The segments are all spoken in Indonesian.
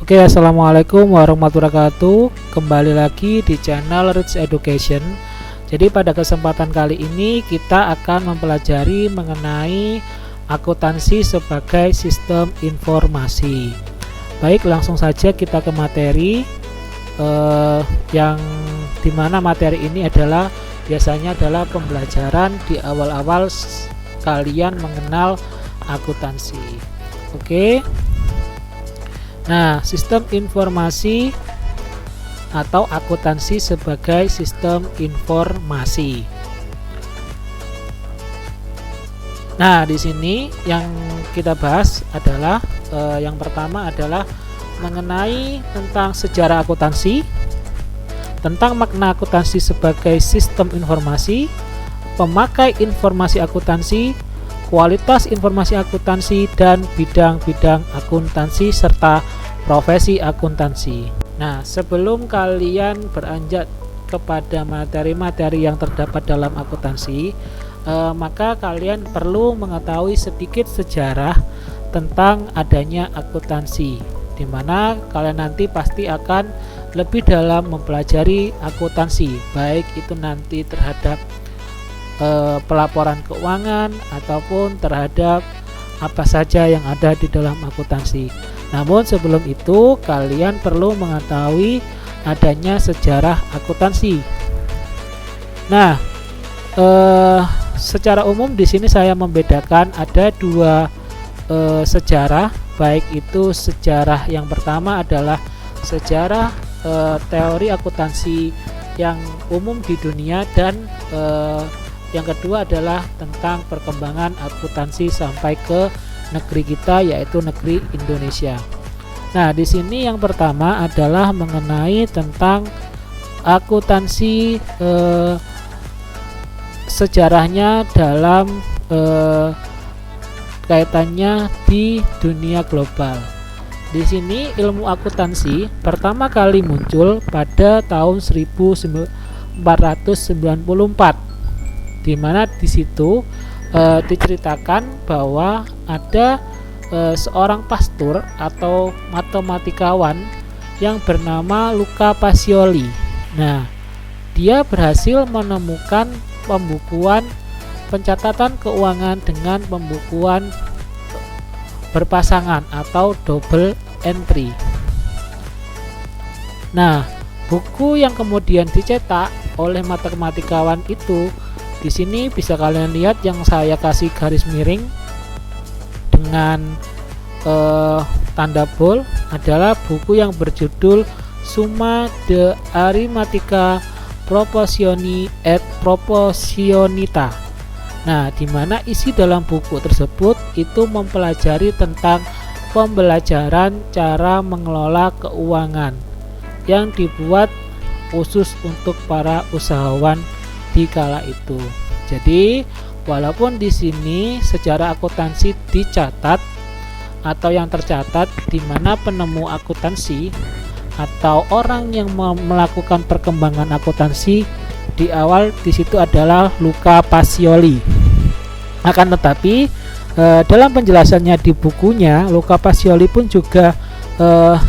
Oke, assalamualaikum warahmatullahi wabarakatuh. Kembali lagi di channel Rich Education. Jadi pada kesempatan kali ini kita akan mempelajari mengenai akuntansi sebagai sistem informasi. Baik, langsung saja kita ke materi yang dimana materi ini adalah biasanya adalah pembelajaran di awal-awal kalian mengenal akuntansi. Oke. Nah, sistem informasi atau akuntansi sebagai sistem informasi. Nah, di sini yang kita bahas adalah yang pertama adalah mengenai tentang sejarah akuntansi, tentang makna akuntansi sebagai sistem informasi, pemakai informasi akuntansi, kualitas informasi akuntansi, dan bidang-bidang akuntansi serta profesi akuntansi. Nah, sebelum kalian beranjak kepada materi-materi yang terdapat dalam akuntansi, maka kalian perlu mengetahui sedikit sejarah tentang adanya akuntansi, di mana kalian nanti pasti akan lebih dalam mempelajari akuntansi, baik itu nanti terhadap pelaporan keuangan ataupun terhadap apa saja yang ada di dalam akuntansi. Namun sebelum itu kalian perlu mengetahui adanya sejarah akuntansi. Nah, secara umum di sini saya membedakan ada dua sejarah, baik itu sejarah yang pertama adalah sejarah teori akuntansi yang umum di dunia, dan yang kedua adalah tentang perkembangan akuntansi sampai ke negeri kita, yaitu negeri Indonesia. Nah, di sini yang pertama adalah mengenai tentang akuntansi, sejarahnya dalam kaitannya di dunia global. Di sini ilmu akuntansi pertama kali muncul pada tahun 1494. Di mana di situ diceritakan bahwa ada seorang pastor atau matematikawan yang bernama Luca Pacioli. Nah, dia berhasil menemukan pembukuan pencatatan keuangan dengan pembukuan berpasangan atau double entry. Nah, buku yang kemudian dicetak oleh matematikawan itu, di sini bisa kalian lihat yang saya kasih garis miring dengan tanda bold, adalah buku yang berjudul Summa de Arithmetica Proportioni et Proportionita. Nah, di mana isi dalam buku tersebut itu mempelajari tentang pembelajaran cara mengelola keuangan yang dibuat khusus untuk para usahawan di kala itu. Jadi, walaupun di sini sejarah akuntansi dicatat atau yang tercatat di mana penemu akuntansi atau orang yang melakukan perkembangan akuntansi di awal di situ adalah Luca Pacioli. Akan tetapi dalam penjelasannya di bukunya, Luca Pacioli pun juga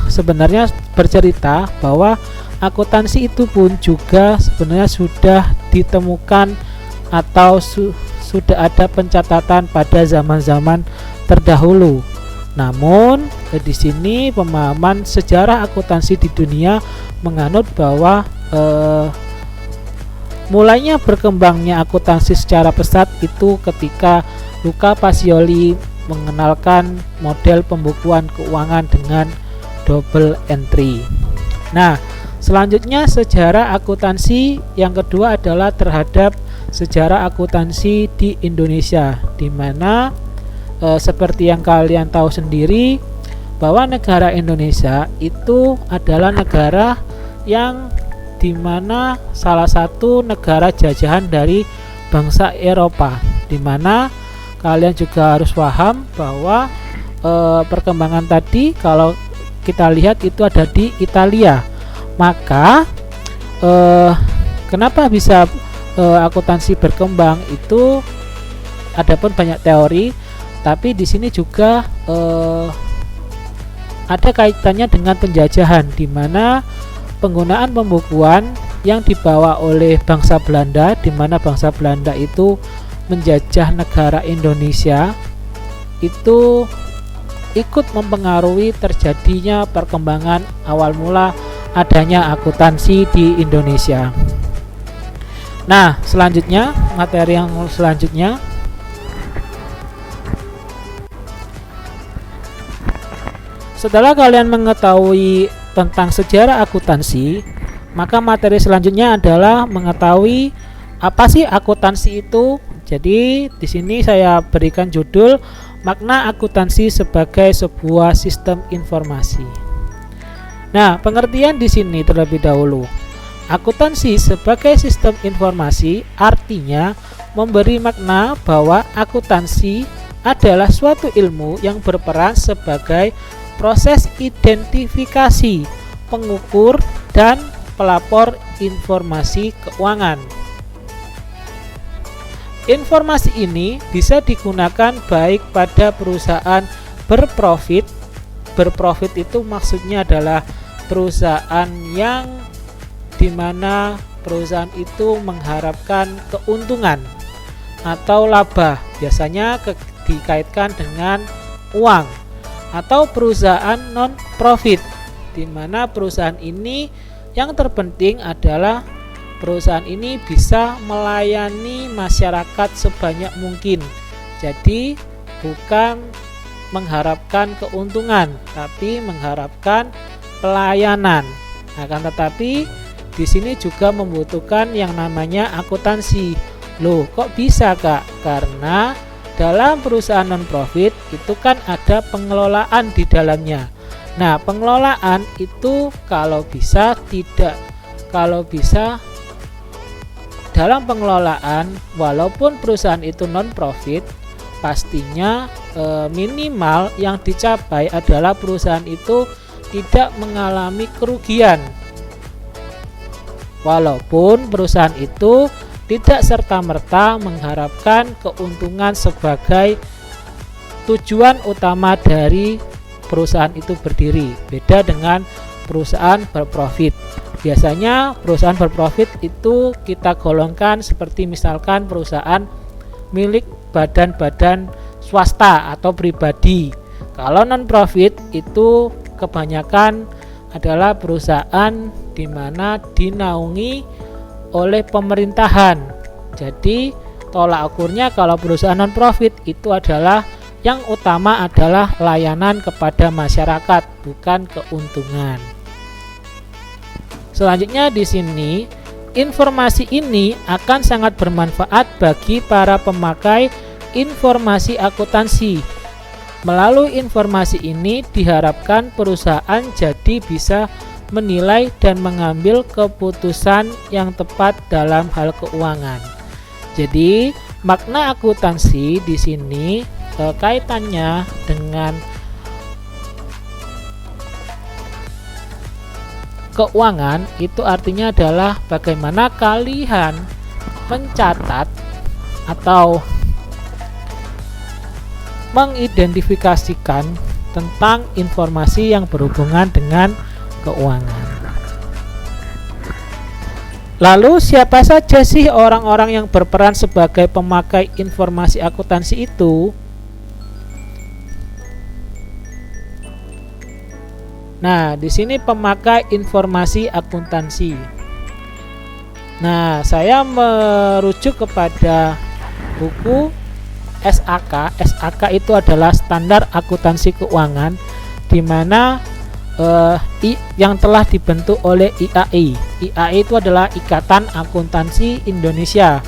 sebenarnya bercerita bahwa akuntansi itu pun juga sebenarnya sudah ditemukan atau sudah ada pencatatan pada zaman-zaman terdahulu. Namun di sini pemahaman sejarah akuntansi di dunia menganut bahwa mulainya berkembangnya akuntansi secara pesat itu ketika Luca Pacioli mengenalkan model pembukuan keuangan dengan double entry. Nah, selanjutnya sejarah akuntansi yang kedua adalah terhadap sejarah akuntansi di Indonesia, di mana seperti yang kalian tahu sendiri bahwa negara Indonesia itu adalah negara yang dimana salah satu negara jajahan dari bangsa Eropa, di mana kalian juga harus paham bahwa perkembangan tadi kalau kita lihat itu ada di Italia. Maka kenapa bisa akuntansi berkembang itu adapun banyak teori, tapi di sini juga ada kaitannya dengan penjajahan, di mana penggunaan pembukuan yang dibawa oleh bangsa Belanda, di mana bangsa Belanda itu menjajah negara Indonesia, itu ikut mempengaruhi terjadinya perkembangan awal mula adanya akuntansi di Indonesia. Nah, selanjutnya, materi yang selanjutnya, setelah kalian mengetahui tentang sejarah akuntansi, maka materi selanjutnya adalah mengetahui apa sih akuntansi itu. Jadi di sini saya berikan judul makna akuntansi sebagai sebuah sistem informasi. Nah, pengertian di sini terlebih dahulu. Akuntansi sebagai sistem informasi artinya memberi makna bahwa akuntansi adalah suatu ilmu yang berperan sebagai proses identifikasi, pengukur, dan pelapor informasi keuangan. Informasi ini bisa digunakan baik pada perusahaan berprofit. Berprofit itu maksudnya adalah perusahaan yang dimana perusahaan itu mengharapkan keuntungan atau laba, biasanya dikaitkan dengan uang, atau perusahaan non-profit, di mana perusahaan ini yang terpenting adalah perusahaan ini bisa melayani masyarakat sebanyak mungkin. Jadi bukan mengharapkan keuntungan, tapi mengharapkan pelayanan. Akan tetapi di sini juga membutuhkan yang namanya akuntansi. Loh, kok bisa, Kak? Karena dalam perusahaan non-profit itu kan ada pengelolaan di dalamnya. Nah, pengelolaan itu kalau bisa dalam pengelolaan, walaupun perusahaan itu non-profit, pastinya minimal yang dicapai adalah perusahaan itu tidak mengalami kerugian. Walaupun perusahaan itu tidak serta-merta mengharapkan keuntungan sebagai tujuan utama dari perusahaan itu berdiri. Beda dengan perusahaan berprofit. Biasanya perusahaan berprofit itu kita golongkan seperti misalkan perusahaan milik badan-badan swasta atau pribadi. Kalau non-profit itu kebanyakan adalah perusahaan di mana dinaungi oleh pemerintahan. Jadi tolak ukurnya kalau perusahaan non-profit itu adalah yang utama adalah layanan kepada masyarakat, bukan keuntungan. Selanjutnya di sini, informasi ini akan sangat bermanfaat bagi para pemakai informasi akuntansi. Melalui informasi ini diharapkan perusahaan jadi bisa menilai dan mengambil keputusan yang tepat dalam hal keuangan. Jadi, makna akuntansi di sini kaitannya dengan keuangan itu artinya adalah bagaimana kalian mencatat atau mengidentifikasikan tentang informasi yang berhubungan dengan keuangan. Lalu siapa saja sih orang-orang yang berperan sebagai pemakai informasi akuntansi itu? Nah, di sini pemakai informasi akuntansi. Nah, saya merujuk kepada buku SAK. SAK itu adalah Standar Akuntansi Keuangan, di mana yang telah dibentuk oleh IAI. IAI itu adalah Ikatan Akuntansi Indonesia,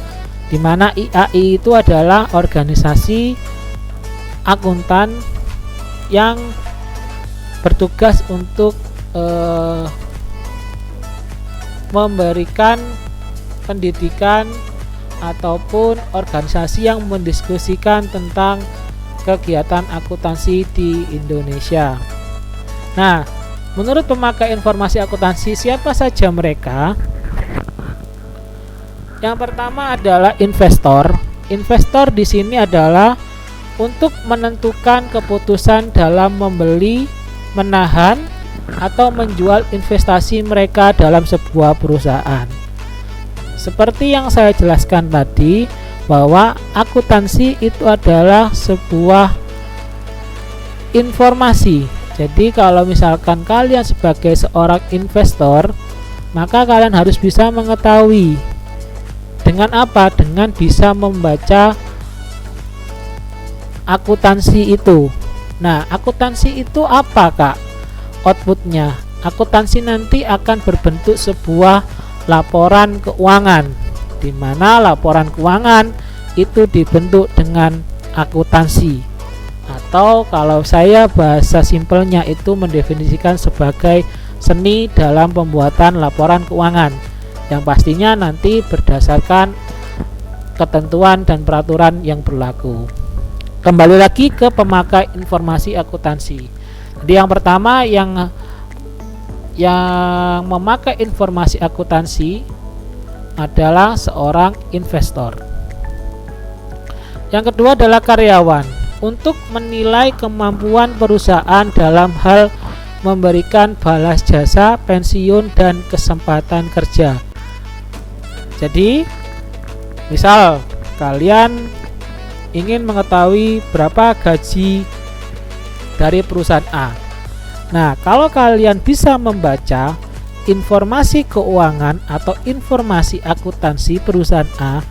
di mana IAI itu adalah organisasi akuntan yang bertugas untuk memberikan pendidikan ataupun organisasi yang mendiskusikan tentang kegiatan akuntansi di Indonesia. Nah, menurut pemakai informasi akuntansi, siapa saja mereka? Yang pertama adalah investor. Investor di sini adalah untuk menentukan keputusan dalam membeli, menahan atau menjual investasi mereka dalam sebuah perusahaan. Seperti yang saya jelaskan tadi, bahwa akuntansi itu adalah sebuah informasi. Jadi kalau misalkan kalian sebagai seorang investor, maka kalian harus bisa mengetahui dengan apa? Dengan bisa membaca akuntansi itu. Nah, akuntansi itu apa, Kak? Outputnya, akuntansi nanti akan berbentuk sebuah laporan keuangan, di mana laporan keuangan itu dibentuk dengan akuntansi, atau kalau saya bahasa simpelnya itu mendefinisikan sebagai seni dalam pembuatan laporan keuangan, yang pastinya nanti berdasarkan ketentuan dan peraturan yang berlaku. Kembali lagi ke pemakai informasi akuntansi. Jadi yang pertama yang memakai informasi akuntansi adalah seorang investor. Yang kedua adalah karyawan, untuk menilai kemampuan perusahaan dalam hal memberikan balas jasa, pensiun, dan kesempatan kerja. Jadi misal kalian ingin mengetahui berapa gaji dari perusahaan A. Nah, kalau kalian bisa membaca informasi keuangan atau informasi akuntansi perusahaan A,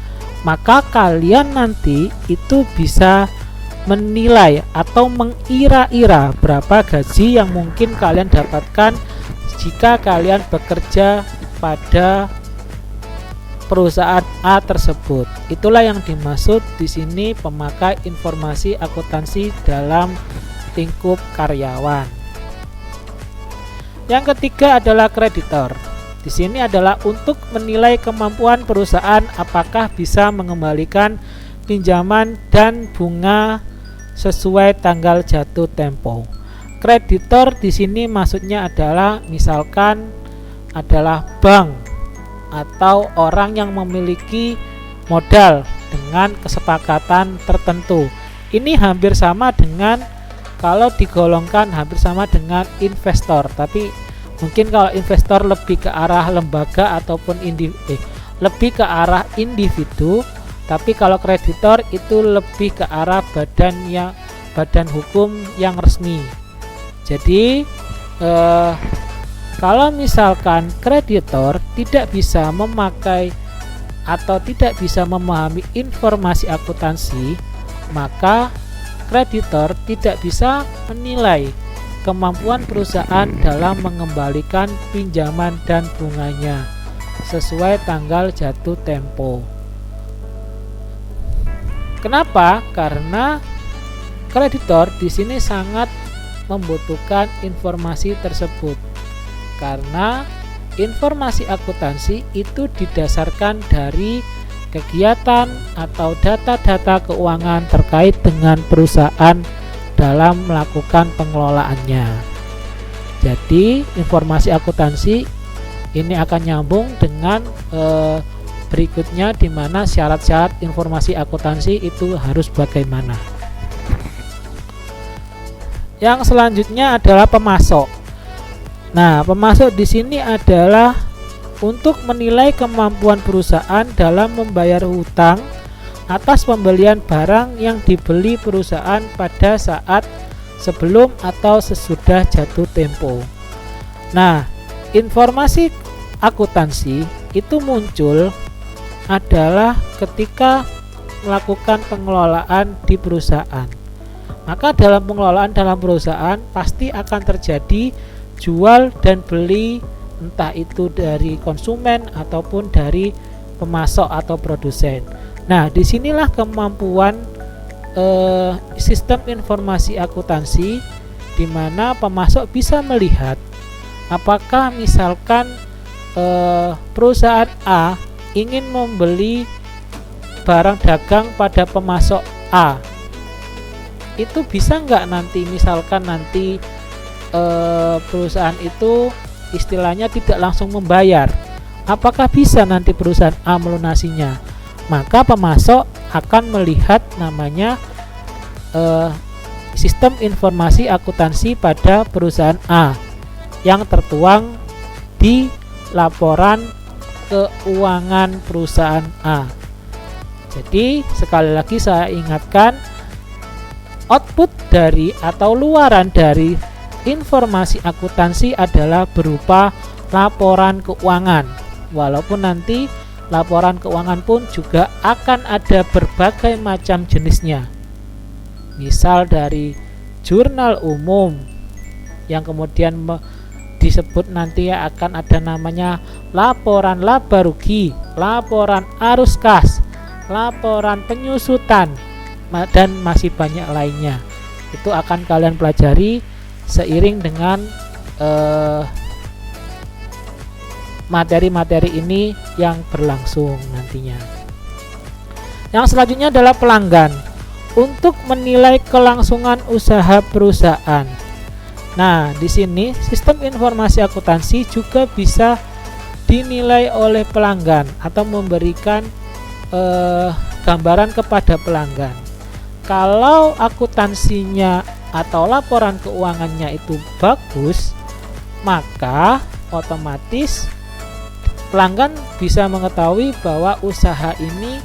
maka kalian nanti itu bisa menilai atau mengira-ira berapa gaji yang mungkin kalian dapatkan jika kalian bekerja pada perusahaan A tersebut. Itulah yang dimaksud di sini pemakai informasi akuntansi dalam lingkup karyawan. Yang ketiga adalah kreditor. Di sini adalah untuk menilai kemampuan perusahaan apakah bisa mengembalikan pinjaman dan bunga sesuai tanggal jatuh tempo. Kreditor di sini maksudnya adalah misalkan adalah bank atau orang yang memiliki modal dengan kesepakatan tertentu. Ini hampir sama dengan kalau digolongkan hampir sama dengan investor, tapi mungkin kalau investor lebih ke arah lembaga ataupun lebih ke arah individu, tapi kalau kreditor itu lebih ke arah badan hukum yang resmi. Jadi kalau misalkan kreditor tidak bisa memakai atau tidak bisa memahami informasi akuntansi, maka kreditor tidak bisa menilai kemampuan perusahaan dalam mengembalikan pinjaman dan bunganya sesuai tanggal jatuh tempo. Kenapa? Karena kreditor di sini sangat membutuhkan informasi tersebut. Karena informasi akuntansi itu didasarkan dari kegiatan atau data-data keuangan terkait dengan perusahaan dalam melakukan pengelolaannya. Jadi informasi akuntansi ini akan nyambung dengan berikutnya, di mana syarat-syarat informasi akuntansi itu harus bagaimana. Yang selanjutnya adalah pemasok. Nah, pemasok di sini adalah untuk menilai kemampuan perusahaan dalam membayar hutang atas pembelian barang yang dibeli perusahaan pada saat sebelum atau sesudah jatuh tempo. Nah, informasi akuntansi itu muncul adalah ketika melakukan pengelolaan di perusahaan. Maka dalam pengelolaan dalam perusahaan pasti akan terjadi jual dan beli, entah itu dari konsumen ataupun dari pemasok atau produsen. Nah, disinilah kemampuan sistem informasi akuntansi, di mana pemasok bisa melihat apakah misalkan perusahaan A ingin membeli barang dagang pada pemasok A, itu bisa nggak nanti misalkan nanti perusahaan itu istilahnya tidak langsung membayar, apakah bisa nanti perusahaan A melunasinya? Maka pemasok akan melihat namanya sistem informasi akuntansi pada perusahaan A yang tertuang di laporan keuangan perusahaan A. Jadi sekali lagi saya ingatkan, output dari atau luaran dari informasi akuntansi adalah berupa laporan keuangan. Walaupun nanti laporan keuangan pun juga akan ada berbagai macam jenisnya. Misal dari jurnal umum yang kemudian disebut nanti akan ada namanya laporan laba rugi, laporan arus kas, laporan penyusutan, dan masih banyak lainnya. Itu akan kalian pelajari seiring dengan materi-materi ini yang berlangsung nantinya. Yang selanjutnya adalah pelanggan untuk menilai kelangsungan usaha perusahaan. Nah, di sini sistem informasi akuntansi juga bisa dinilai oleh pelanggan atau memberikan gambaran kepada pelanggan. Kalau akuntansinya atau laporan keuangannya itu bagus, maka otomatis pelanggan bisa mengetahui bahwa usaha ini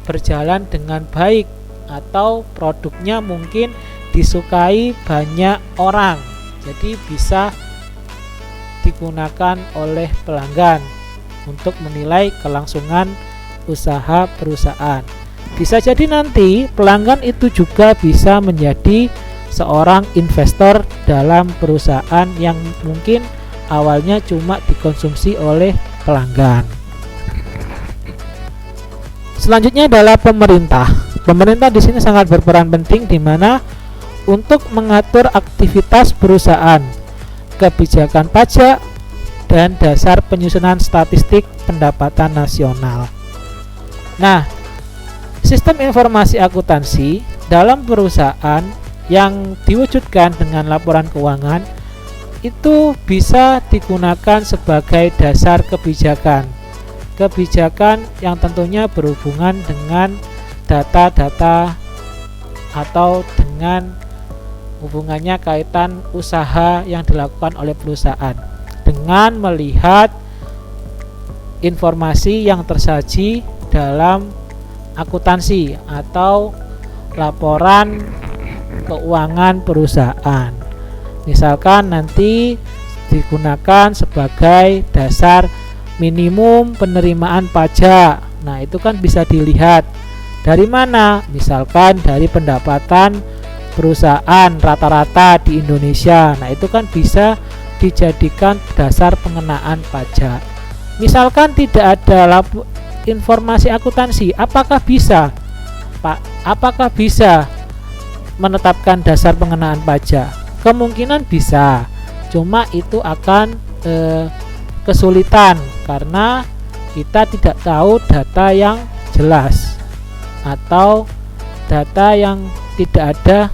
berjalan dengan baik atau produknya mungkin disukai banyak orang, jadi bisa digunakan oleh pelanggan untuk menilai kelangsungan usaha perusahaan. Bisa jadi nanti pelanggan itu juga bisa menjadi seorang investor dalam perusahaan yang mungkin awalnya cuma dikonsumsi oleh pelanggan. Selanjutnya adalah pemerintah. Pemerintah di sini sangat berperan penting di mana untuk mengatur aktivitas perusahaan, kebijakan pajak, dan dasar penyusunan statistik pendapatan nasional. Nah, sistem informasi akuntansi dalam perusahaan yang diwujudkan dengan laporan keuangan itu bisa digunakan sebagai dasar kebijakan yang tentunya berhubungan dengan data-data atau dengan hubungannya kaitan usaha yang dilakukan oleh perusahaan dengan melihat informasi yang tersaji dalam akuntansi atau laporan keuangan perusahaan. Misalkan nanti digunakan sebagai dasar minimum penerimaan pajak. Nah, itu kan bisa dilihat dari mana? Misalkan dari pendapatan perusahaan rata-rata di Indonesia. Nah, itu kan bisa dijadikan dasar pengenaan pajak. Misalkan tidak ada informasi akuntansi, apakah bisa menetapkan dasar pengenaan pajak? Kemungkinan bisa, cuma itu akan kesulitan karena kita tidak tahu data yang jelas atau data yang tidak ada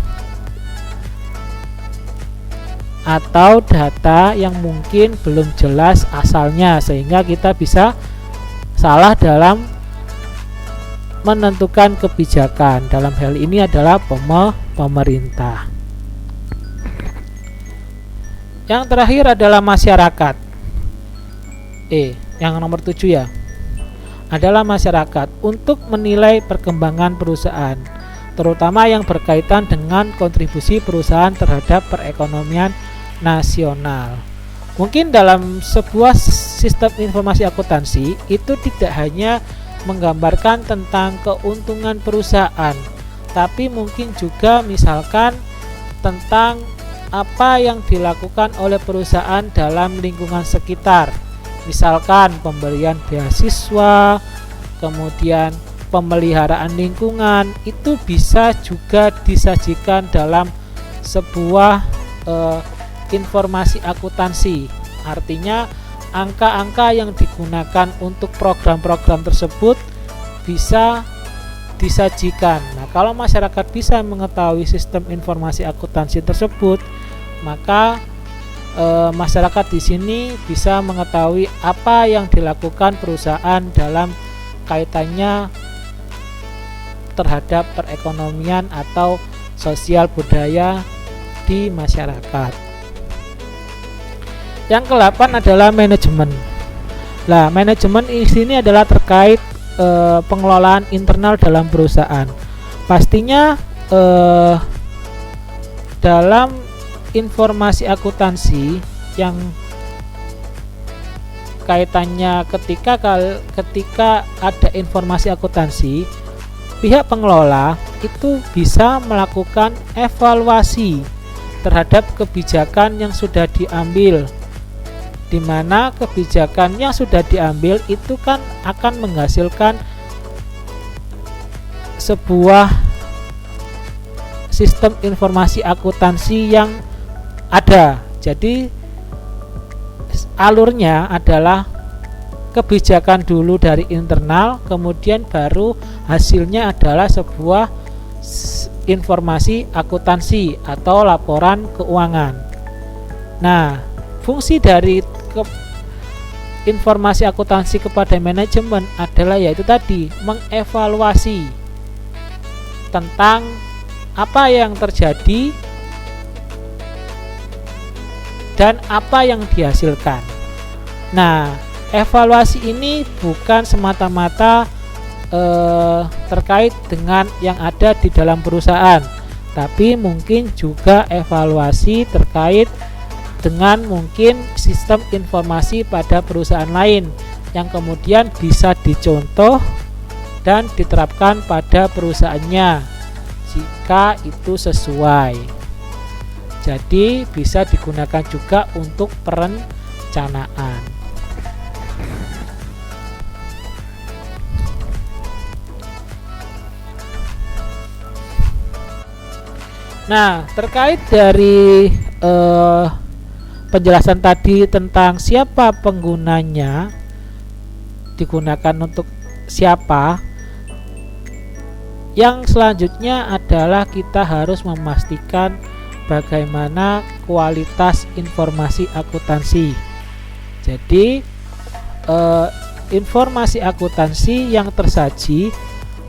atau data yang mungkin belum jelas asalnya, sehingga kita bisa salah dalam menentukan kebijakan. Dalam hal ini adalah pemerintah. Yang terakhir adalah masyarakat. Yang nomor 7 ya, adalah masyarakat untuk menilai perkembangan perusahaan, terutama yang berkaitan dengan kontribusi perusahaan terhadap perekonomian nasional. Mungkin dalam sebuah sistem informasi akuntansi itu tidak hanya menggambarkan tentang keuntungan perusahaan, tapi mungkin juga misalkan tentang apa yang dilakukan oleh perusahaan dalam lingkungan sekitar. Misalkan pemberian beasiswa, kemudian pemeliharaan lingkungan, itu bisa juga disajikan dalam sebuah informasi akuntansi. Artinya angka-angka yang digunakan untuk program-program tersebut bisa disajikan. Nah, kalau masyarakat bisa mengetahui sistem informasi akuntansi tersebut, maka masyarakat di sini bisa mengetahui apa yang dilakukan perusahaan dalam kaitannya terhadap perekonomian atau sosial budaya di masyarakat. Yang ke-8 adalah manajemen. Nah, manajemen di sini adalah terkait pengelolaan internal dalam perusahaan. Pastinya dalam informasi akuntansi yang kaitannya ketika ada informasi akuntansi, pihak pengelola itu bisa melakukan evaluasi terhadap kebijakan yang sudah diambil, di mana kebijakan yang sudah diambil itu kan akan menghasilkan sebuah sistem informasi akuntansi yang ada. Jadi alurnya adalah kebijakan dulu dari internal, kemudian baru hasilnya adalah sebuah informasi akuntansi atau laporan keuangan. Nah, fungsi dari informasi akuntansi kepada manajemen adalah yaitu tadi mengevaluasi tentang apa yang terjadi dan apa yang dihasilkan. Nah, evaluasi ini bukan semata-mata terkait dengan yang ada di dalam perusahaan, tapi mungkin juga evaluasi terkait dengan mungkin sistem informasi pada perusahaan lain yang kemudian bisa dicontoh dan diterapkan pada perusahaannya jika itu sesuai. Jadi bisa digunakan juga untuk perencanaan. Nah, terkait dari penjelasan tadi tentang siapa penggunanya, digunakan untuk siapa, yang selanjutnya adalah kita harus memastikan bagaimana kualitas informasi akuntansi. Jadi informasi akuntansi yang tersaji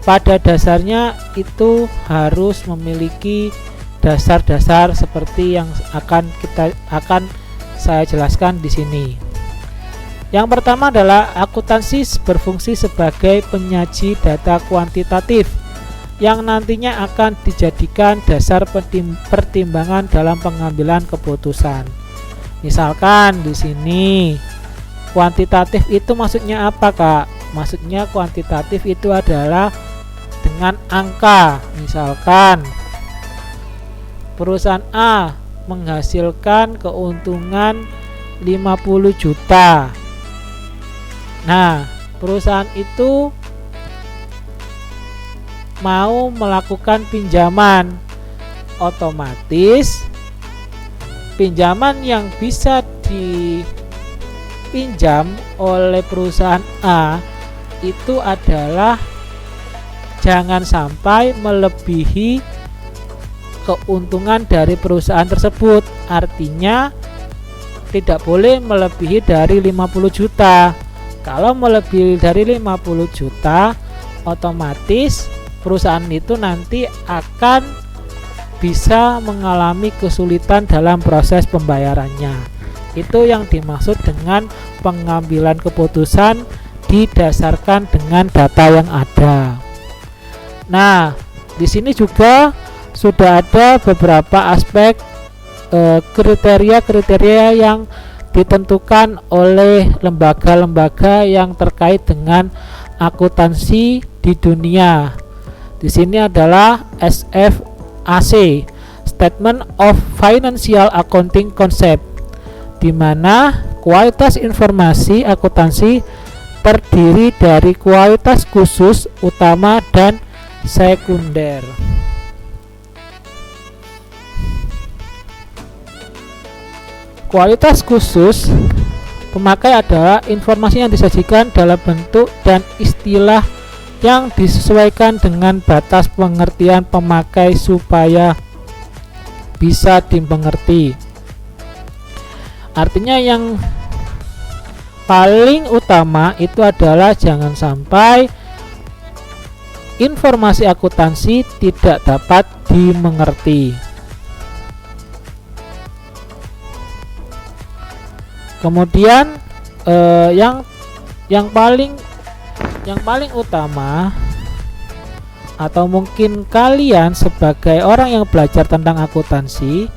pada dasarnya itu harus memiliki dasar-dasar seperti yang akan saya jelaskan di sini. Yang pertama adalah akuntansi berfungsi sebagai penyaji data kuantitatif yang nantinya akan dijadikan dasar pertimbangan dalam pengambilan keputusan. Misalkan di sini kuantitatif itu maksudnya apa, Kak? Maksudnya kuantitatif itu adalah dengan angka. Misalkan perusahaan A menghasilkan keuntungan 50 juta. Nah, perusahaan itu mau melakukan pinjaman, otomatis pinjaman yang bisa dipinjam oleh perusahaan A itu adalah jangan sampai melebihi keuntungan dari perusahaan tersebut. Artinya tidak boleh melebihi dari 50 juta. Kalau melebihi dari 50 juta, otomatis perusahaan itu nanti akan bisa mengalami kesulitan dalam proses pembayarannya. Itu yang dimaksud dengan pengambilan keputusan didasarkan dengan data yang ada. Nah, di sini juga sudah ada beberapa aspek kriteria-kriteria yang ditentukan oleh lembaga-lembaga yang terkait dengan akuntansi di dunia. Di sini adalah SFAC, Statement of Financial Accounting Concept, di mana kualitas informasi akuntansi terdiri dari kualitas khusus, utama, dan sekunder. Kualitas khusus pemakai adalah informasi yang disajikan dalam bentuk dan istilah yang disesuaikan dengan batas pengertian pemakai supaya bisa dimengerti. Artinya yang paling utama itu adalah jangan sampai informasi akuntansi tidak dapat dimengerti. Kemudian yang paling utama, atau mungkin kalian sebagai orang yang belajar tentang akuntansi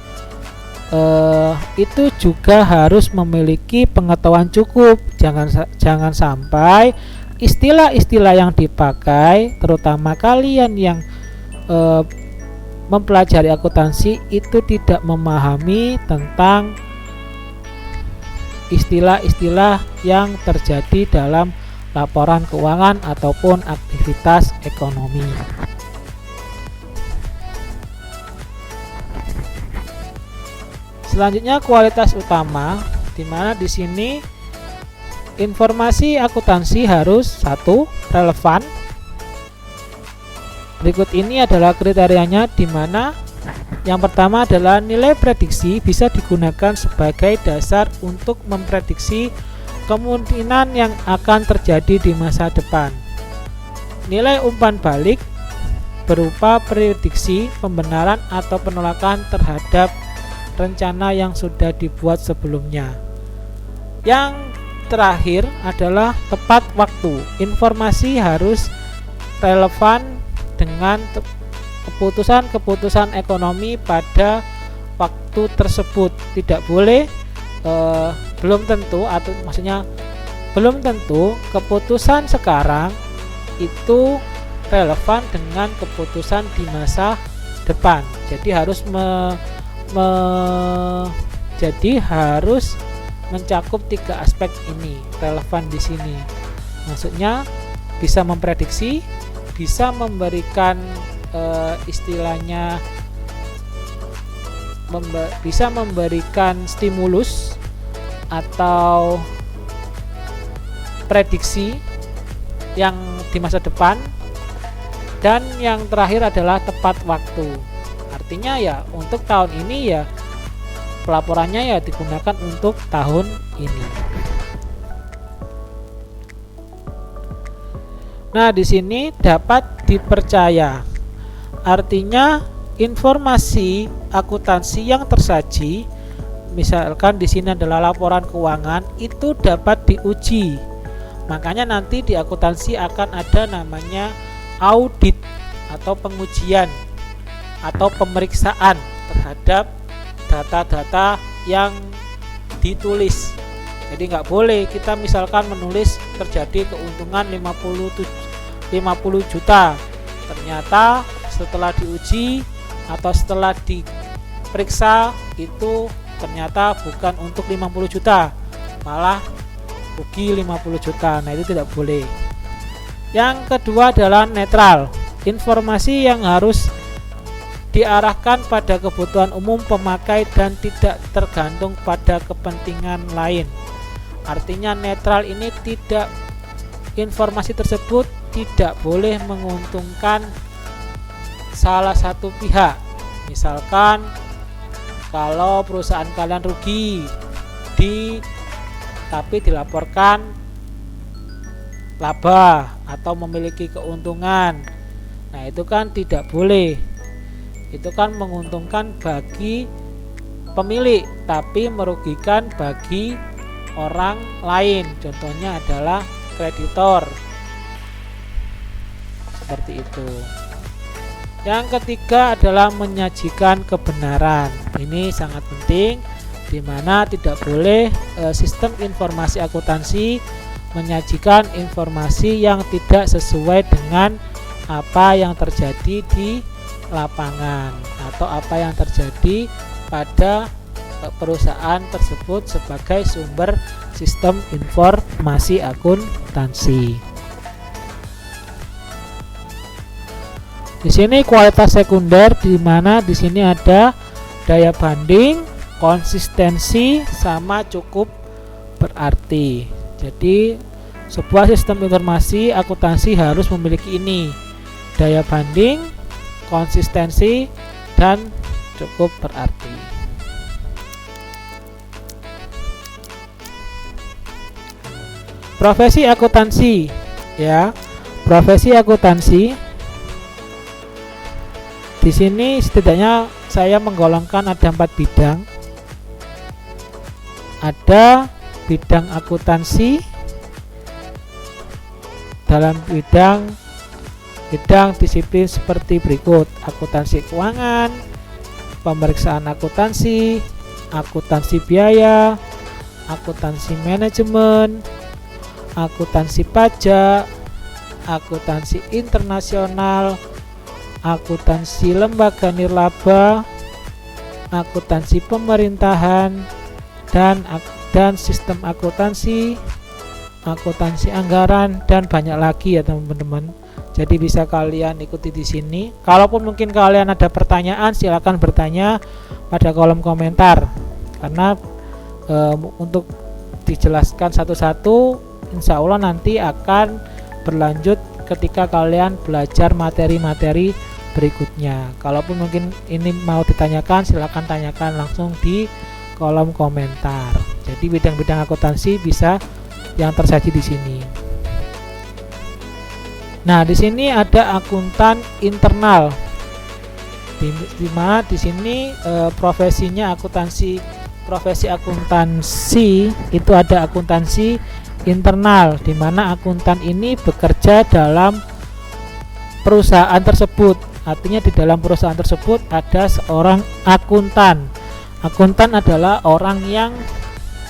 itu juga harus memiliki pengetahuan cukup. Jangan sampai istilah-istilah yang dipakai, terutama kalian yang mempelajari akuntansi, itu tidak memahami tentang istilah-istilah yang terjadi dalam laporan keuangan ataupun aktivitas ekonomi. Selanjutnya kualitas utama, di mana di sini informasi akuntansi harus 1. Relevan. Berikut ini adalah kriterianya, di mana yang pertama adalah nilai prediksi bisa digunakan sebagai dasar untuk memprediksi kemungkinan yang akan terjadi di masa depan. Nilai umpan balik berupa prediksi, pembenaran atau penolakan terhadap rencana yang sudah dibuat sebelumnya. Yang terakhir adalah tepat waktu. Informasi harus relevan dengan keputusan-keputusan ekonomi pada waktu tersebut. Tidak boleh belum tentu, atau maksudnya belum tentu keputusan sekarang itu relevan dengan keputusan di masa depan. Jadi harus mencakup 3 aspek ini. Relevan di sini maksudnya bisa memprediksi, bisa memberikan istilahnya bisa memberikan stimulus atau prediksi yang di masa depan, dan yang terakhir adalah tepat waktu. Artinya ya untuk tahun ini ya pelaporannya ya digunakan untuk tahun ini. Nah, di sini dapat dipercaya. Artinya informasi akuntansi yang tersaji, misalkan di sini adalah laporan keuangan, itu dapat diuji. Makanya nanti di akuntansi akan ada namanya audit atau pengujian atau pemeriksaan terhadap data-data yang ditulis. Jadi nggak boleh kita misalkan menulis terjadi keuntungan 50 juta, ternyata setelah diuji atau setelah diperiksa itu ternyata bukan untuk 50 juta, malah rugi 50 juta. Nah, itu tidak boleh. Yang kedua adalah netral. Informasi yang harus diarahkan pada kebutuhan umum pemakai dan tidak tergantung pada kepentingan lain. Artinya netral ini informasi tersebut tidak boleh menguntungkan salah satu pihak. Misalkan kalau perusahaan kalian rugi tapi dilaporkan laba atau memiliki keuntungan, nah itu kan tidak boleh. Itu kan menguntungkan bagi pemilik tapi merugikan bagi orang lain. Contohnya adalah kreditor, seperti itu. Yang ketiga adalah menyajikan kebenaran. Ini sangat penting, di mana tidak boleh sistem informasi akuntansi menyajikan informasi yang tidak sesuai dengan apa yang terjadi di lapangan atau apa yang terjadi pada perusahaan tersebut sebagai sumber sistem informasi akuntansi. Di sini kualitas sekunder, di mana di sini ada daya banding, konsistensi, sama cukup berarti. Jadi sebuah sistem informasi akuntansi harus memiliki ini: daya banding, konsistensi, dan cukup berarti. Profesi akuntansi, ya. Profesi akuntansi Di sini setidaknya saya menggolongkan ada 4 bidang. Ada bidang akuntansi, dalam bidang disiplin seperti berikut: akuntansi keuangan, pemeriksaan akuntansi, akuntansi biaya, akuntansi manajemen, akuntansi pajak, akuntansi internasional, akuntansi lembaga nirlaba, akuntansi pemerintahan, dan sistem akuntansi, akuntansi anggaran, dan banyak lagi ya teman-teman. Jadi bisa kalian ikuti di sini. Kalaupun mungkin kalian ada pertanyaan, silakan bertanya pada kolom komentar. Karena untuk dijelaskan satu-satu, insya Allah nanti akan berlanjut ketika kalian belajar materi-materi berikutnya. Kalaupun mungkin ini mau ditanyakan, silakan tanyakan langsung di kolom komentar. Jadi bidang-bidang akuntansi bisa yang tersaji di sini. Nah, di sini ada akuntan internal. Di mana di sini profesinya akuntansi, profesi akuntansi itu ada akuntansi internal, di mana akuntan ini bekerja dalam perusahaan tersebut. Artinya di dalam perusahaan tersebut ada seorang akuntan. Akuntan adalah orang yang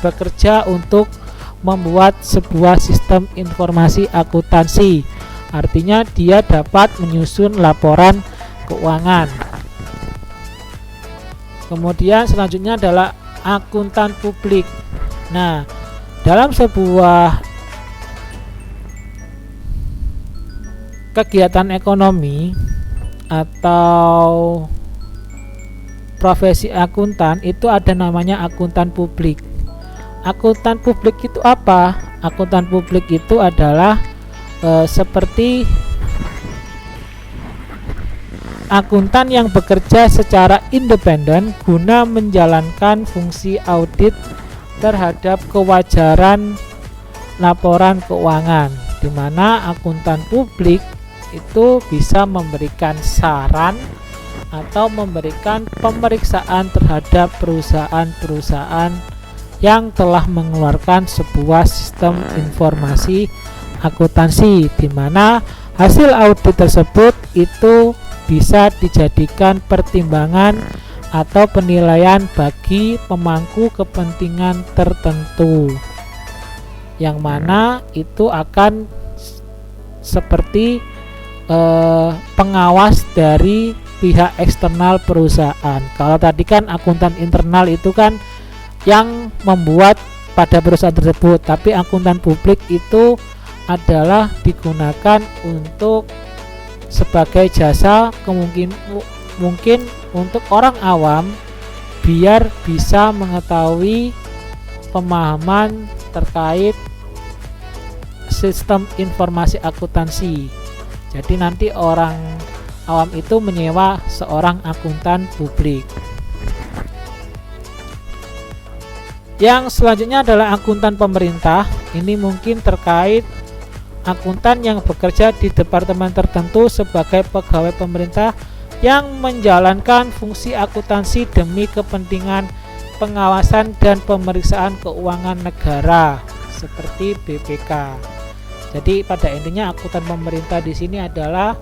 bekerja untuk membuat sebuah sistem informasi akuntansi. Artinya dia dapat menyusun laporan keuangan. Kemudian selanjutnya adalah akuntan publik. Nah, dalam sebuah kegiatan ekonomi atau profesi akuntan itu ada namanya akuntan publik. Akuntan publik itu apa? Akuntan publik itu adalah seperti akuntan yang bekerja secara independen guna menjalankan fungsi audit terhadap kewajaran laporan keuangan, di mana akuntan publik itu bisa memberikan saran atau memberikan pemeriksaan terhadap perusahaan-perusahaan yang telah mengeluarkan sebuah sistem informasi akuntansi, di mana hasil audit tersebut itu bisa dijadikan pertimbangan atau penilaian bagi pemangku kepentingan tertentu, yang mana itu akan seperti pengawas dari pihak eksternal perusahaan. Kalau tadi kan akuntan internal itu kan yang membuat pada perusahaan tersebut, tapi akuntan publik itu adalah digunakan untuk sebagai jasa, mungkin untuk orang awam biar bisa mengetahui pemahaman terkait sistem informasi akuntansi. Jadi nanti orang awam itu menyewa seorang akuntan publik. Yang selanjutnya adalah akuntan pemerintah. Ini mungkin terkait akuntan yang bekerja di departemen tertentu sebagai pegawai pemerintah yang menjalankan fungsi akuntansi demi kepentingan pengawasan dan pemeriksaan keuangan negara seperti BPK. Jadi pada intinya akuntan pemerintah di sini adalah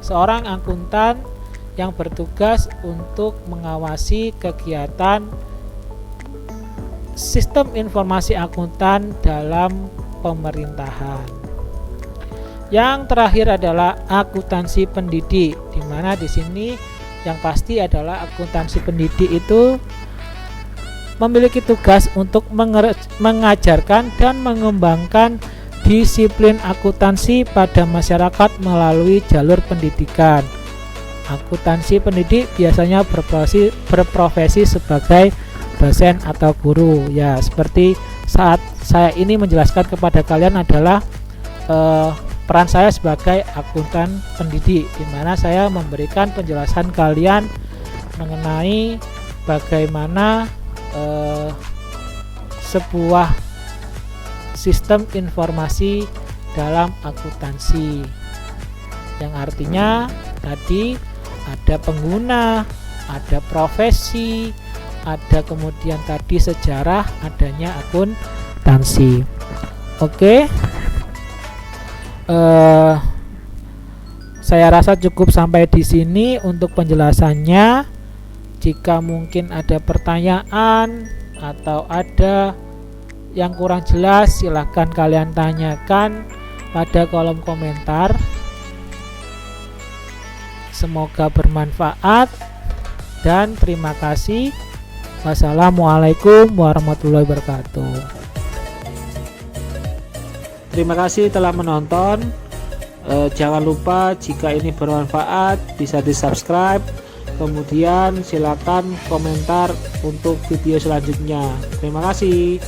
seorang akuntan yang bertugas untuk mengawasi kegiatan sistem informasi akuntan dalam pemerintahan. Yang terakhir adalah akuntansi pendidik, di mana di sini yang pasti adalah akuntansi pendidik itu memiliki tugas untuk mengajarkan dan mengembangkan disiplin akuntansi pada masyarakat melalui jalur pendidikan. Akuntansi pendidik biasanya berprofesi sebagai dosen atau guru. Ya, seperti saat saya ini menjelaskan kepada kalian adalah peran saya sebagai akuntan pendidik, di mana saya memberikan penjelasan kalian mengenai bagaimana sebuah sistem informasi dalam akuntansi, yang artinya Tadi ada pengguna, ada profesi, ada kemudian tadi sejarah adanya akuntansi. Oke, saya rasa cukup sampai di sini untuk penjelasannya. Jika mungkin ada pertanyaan atau ada yang kurang jelas, silahkan kalian tanyakan pada kolom komentar. Semoga bermanfaat dan terima kasih. Wassalamualaikum warahmatullahi wabarakatuh. Terima kasih telah menonton. Jangan lupa jika ini bermanfaat bisa di subscribe, kemudian silakan komentar untuk video selanjutnya. Terima kasih.